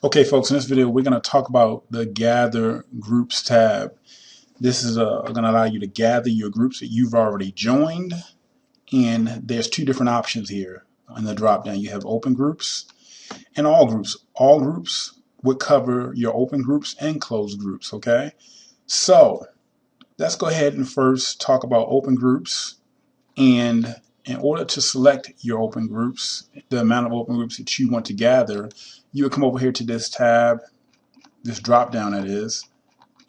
Okay, folks, in this video, we're going to talk about the Gather Groups tab. This is going to allow you to gather your groups that you've already joined. And there's two different options here in the drop down. You have open groups and all groups. All groups would cover your open groups and closed groups, okay? So let's go ahead and first talk about open groups. And in order to select your open groups, the amount of open groups that you want to gather, you would come over here to this tab, this drop down that is,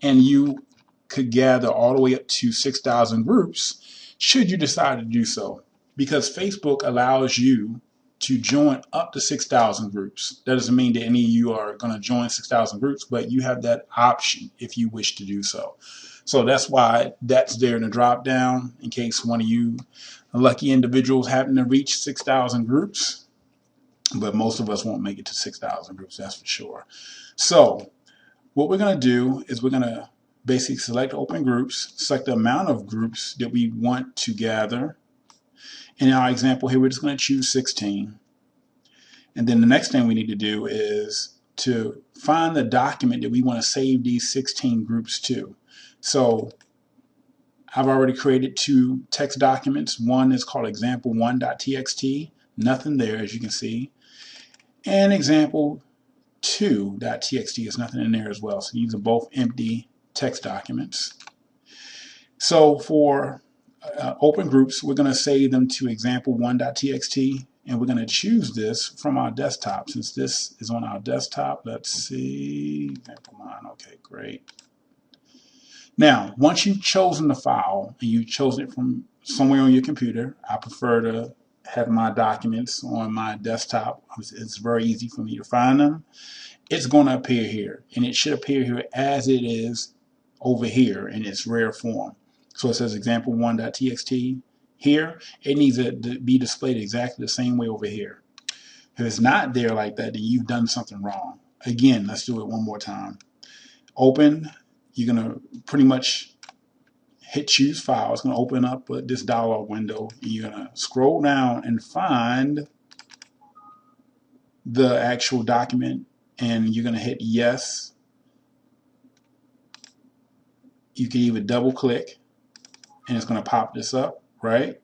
and you could gather all the way up to 6,000 groups should you decide to do so, because Facebook allows you to join up to 6,000 groups. That doesn't mean that any of you are going to join 6,000 groups, but you have that option if you wish to do so. So that's why that's there in the drop down, in case one of you lucky individuals happen to reach 6,000 groups, but most of us won't make it to 6,000 groups, that's for sure. So what we're going to do is we're going to basically select open groups, select the amount of groups that we want to gather. In our example here, we're just going to choose 16. And then the next thing we need to do is to find the document that we want to save these 16 groups to. So I've already created two text documents. One is called example1.txt, nothing there as you can see. And example2.txt is nothing in there as well. So these are both empty text documents. So for open groups, we're going to save them to example1.txt, and we're going to choose this from our desktop. Since this is on our desktop, let's see, example1, okay, great. Now, once you've chosen the file and you've chosen it from somewhere on your computer, I prefer to have my documents on my desktop. It's very easy for me to find them. It's going to appear here, and it should appear here as it is over here in its rare form. So it says example1.txt here. It needs to be displayed exactly the same way over here. If it's not there like that, then you've done something wrong. Again, let's do it one more time. Open. You're going to pretty much hit choose file. It's going to open up this dialog window. You're going to scroll down and find the actual document, and you're going to hit yes. You can either double click and it's going to pop this up, right?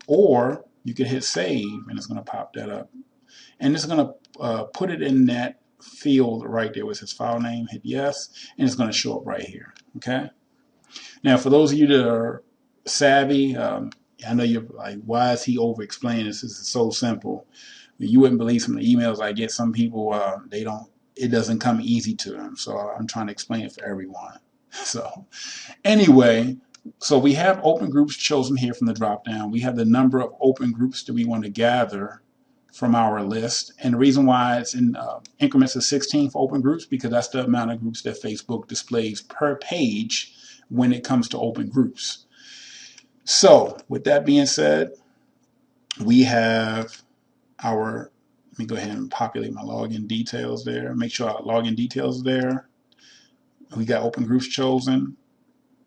Or you can hit save and it's going to pop that up. And it's going to put it in that field right there where it says file name, hit yes, and it's going to show up right here, okay? Now, for those of you that are savvy, I know you're like, why is he over explaining this? This is so simple. You wouldn't believe some of the emails I get. Some people, it doesn't come easy to them. So I'm trying to explain it for everyone. So anyway, so we have open groups chosen here from the drop down. We have the number of open groups that we want to gather from our list. And the reason why it's in increments of 16 for open groups, because that's the amount of groups that Facebook displays per page when it comes to open groups. So with that being said, we have our, let me go ahead and populate my login details there. Make sure our login details are there. We got open groups chosen,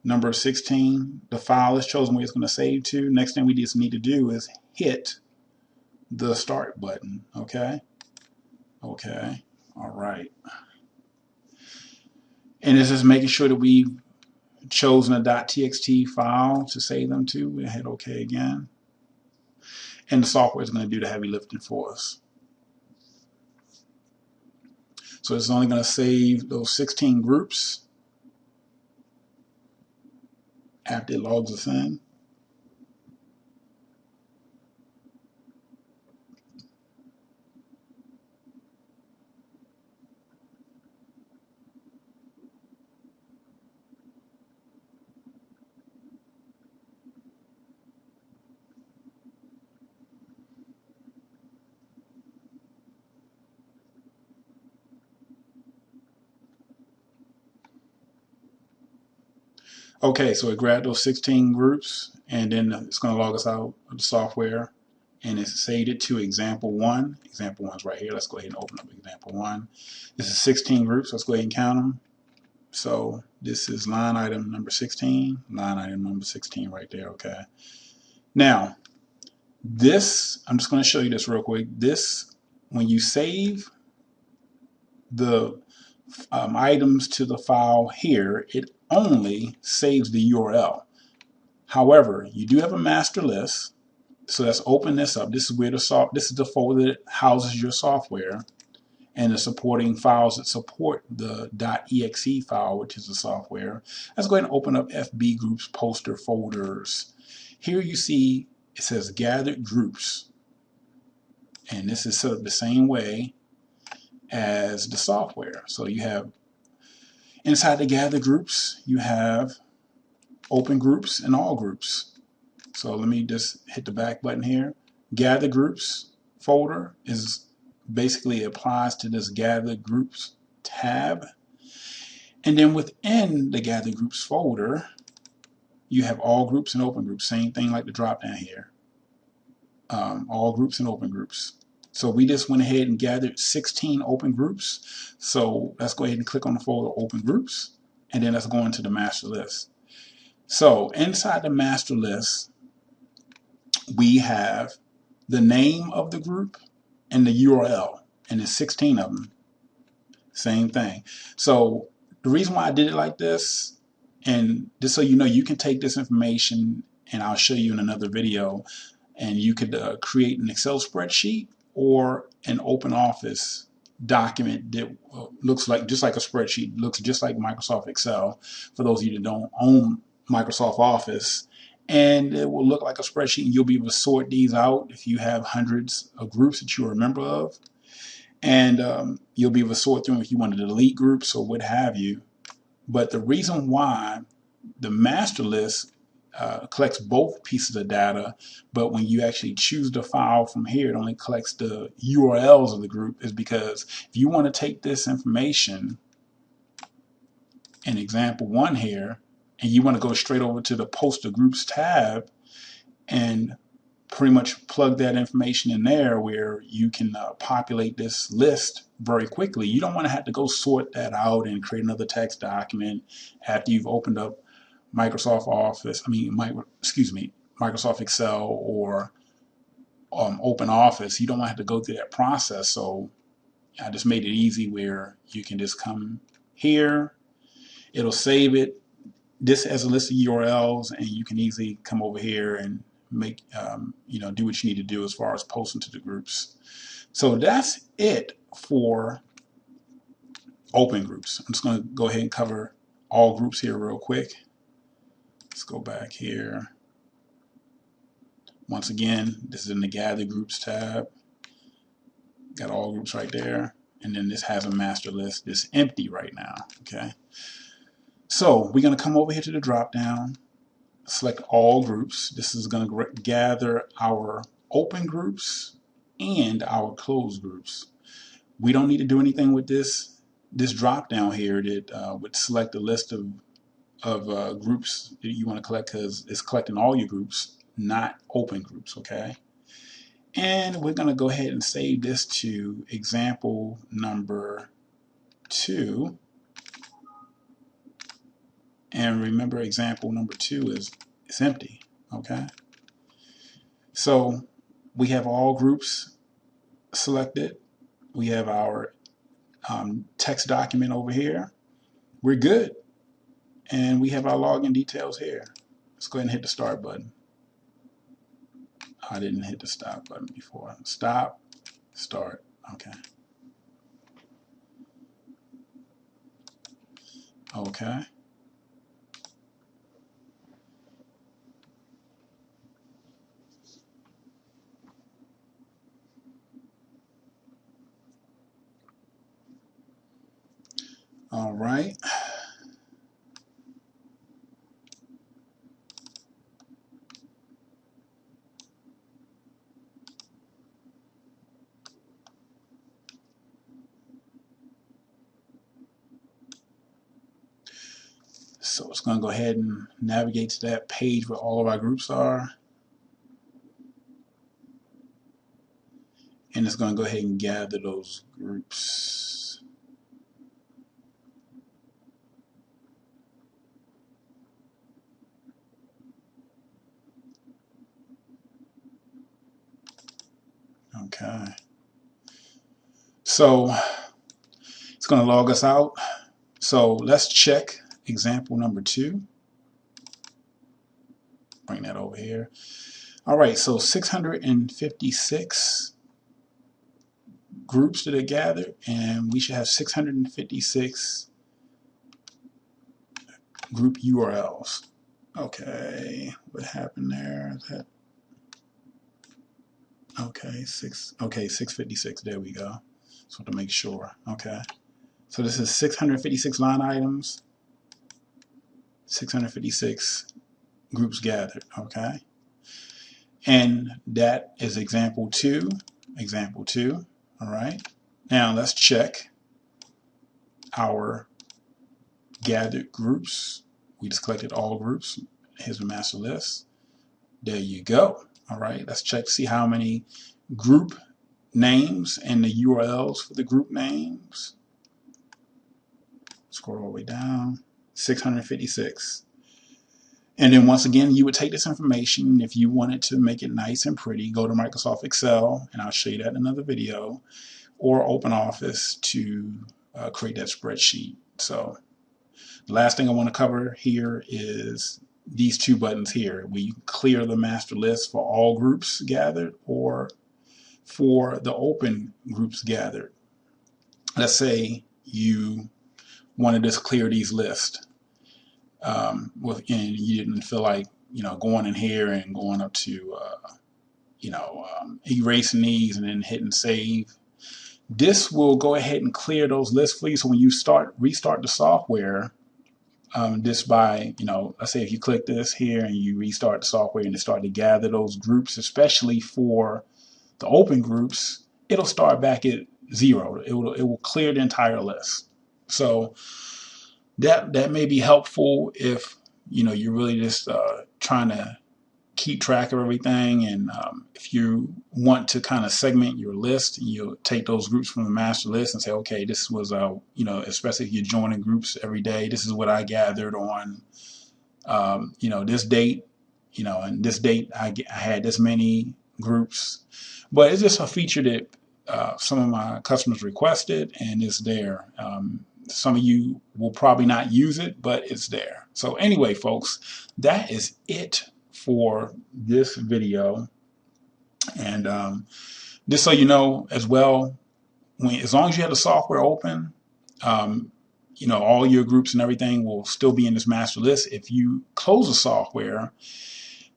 number of 16. The file is chosen where it's going to save to. Next thing we just need to do is hit the start button, okay? Okay, all right. And this is making sure that we've chosen a .txt file to save them to. We hit OK again. And the software is going to do the heavy lifting for us. So it's only going to save those 16 groups after it logs us in. Okay, so it grabbed those 16 groups, and then it's going to log us out of the software, and it's saved it to example one. Example one's right here. Let's go ahead and open up example one. This is 16 groups. Let's go ahead and count them. So this is line item number 16, line item number 16 right there, okay? Now, this, I'm just going to show you this real quick. This, when you save the items to the file here, it only saves the URL. However, you do have a master list. So let's open this up. This is where this is the folder that houses your software and the supporting files that support the .exe file, which is the software. Let's go ahead and open up FB groups, poster folders. Here you see it says gathered groups, and this is set up the same way as the software. So you have inside the gathered groups, you have open groups and all groups. So let me just hit the back button here. Gather groups folder is basically applies to this gather groups tab. And then within the gather groups folder, you have all groups and open groups. Same thing like the drop down here. All groups and open groups. So we just went ahead and gathered 16 open groups. So let's go ahead and click on the folder open groups. And then let's go into the master list. So inside the master list, we have the name of the group and the URL, and there's 16 of them. Same thing. So the reason why I did it like this, and just so you know, you can take this information, and I'll show you in another video, and you could create an Excel spreadsheet or an open office document that looks like just like a spreadsheet, looks just like Microsoft Excel, for those of you that don't own Microsoft Office. And it will look like a spreadsheet, and you'll be able to sort these out if you have hundreds of groups that you're a member of. And you'll be able to sort through them if you want to delete groups or what have you. But the reason why the master list collects both pieces of data, but when you actually choose the file from here, it only collects the URLs of the group, is because if you want to take this information in example 1 here, and you want to go straight over to the poster groups tab and pretty much plug that information in there where you can populate this list very quickly. You don't want to have to go sort that out and create another text document after you've opened up Microsoft Office, Microsoft Excel or Open Office. You don't want to have to go through that process. So I just made it easy where you can just come here, it'll save it this as a list of URLs, and you can easily come over here and make do what you need to do as far as posting to the groups. So that's it for open groups. I'm just going to go ahead and cover all groups here real quick. Let's go back here. Once again, this is in the gather groups tab. Got all groups right there, and then this has a master list. It's empty right now. Okay, so we're going to come over here to the drop down, select all groups. This is going to gather our open groups and our closed groups. We don't need to do anything with this drop down here that would select a list of groups that you want to collect, because it's collecting all your groups, not open groups. Okay, and we're going to go ahead and save this to example number 2. And remember, example number 2 is empty. Okay, so we have all groups selected. We have our text document over here. We're good, and we have our login details here. Let's go ahead and hit the start button. I didn't hit the stop button before. Stop, start. Okay. Okay. All right. So it's going to go ahead and navigate to that page where all of our groups are. And it's going to go ahead and gather those groups. Okay. So it's going to log us out. So let's check example number 2. Bring that over here. All right, so 656 groups that are gathered, and we should have 656 group URLs. Okay, what happened there? Is that okay? 656. There we go. So to make sure. Okay, so this is 656 line items, 656 groups gathered. Okay, and that is example 2. Example 2. All right. Now let's check our gathered groups. We just collected all groups. Here's the master list. There you go. All right. Let's check to see how many group names and the URLs for the group names. Scroll all the way down. 656. And then once again, you would take this information, if you wanted to make it nice and pretty, go to Microsoft Excel, and I'll show you that in another video, or OpenOffice to create that spreadsheet. So the last thing I want to cover here is these 2 buttons here, where you clear the master list for all groups gathered or for the open groups gathered. Let's say you want to just clear these lists. And you didn't feel like going in here and going up to erasing these and then hitting save. This will go ahead and clear those lists for you. So when you restart the software, just by let's say if you click this here and you restart the software and it start to gather those groups, especially for the open groups, it'll start back at 0. It will clear the entire list. So that may be helpful if you're really just trying to keep track of everything, and if you want to kind of segment your list, you'll take those groups from the master list and say, okay, this was especially if you're joining groups every day, this is what I gathered on this date, and this date I had this many groups. But it's just a feature that some of my customers requested, and it's there. Some of you will probably not use it, but it's there. So anyway, folks, that is it for this video. And just so you know as well, as long as you have the software open, all your groups and everything will still be in this master list. If you close the software,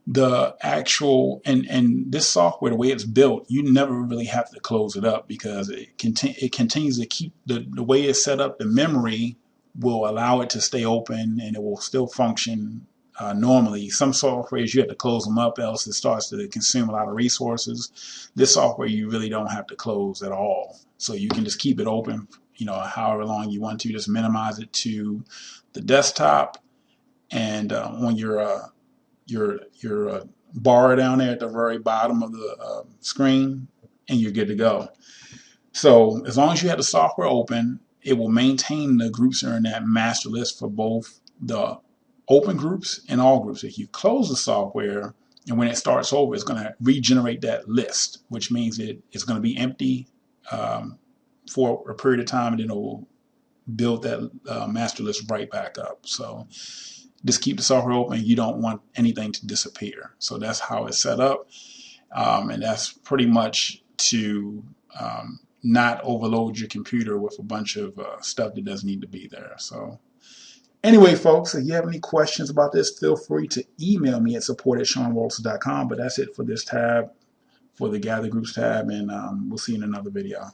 the actual and this software, the way it's built, you never really have to close it up, because it continues to keep the way it's set up. The memory will allow it to stay open and it will still function normally. Some softwares you have to close them up, else it starts to consume a lot of resources. This software you really don't have to close at all, so you can just keep it open however long you want to. Just minimize it to the desktop, and on your bar down there at the very bottom of the screen, and you're good to go. So as long as you have the software open, it will maintain the groups that are in that master list for both the open groups and all groups. If you close the software, and when it starts over, it's going to regenerate that list, which means it's going to be empty for a period of time, and then it will build that master list right back up. So just keep the software open. You don't want anything to disappear. So that's how it's set up. And that's pretty much to not overload your computer with a bunch of stuff that doesn't need to be there. So anyway, folks, if you have any questions about this, feel free to email me at support@SeanWalters.com. But that's it for this tab, for the Gather Groups tab, and we'll see you in another video.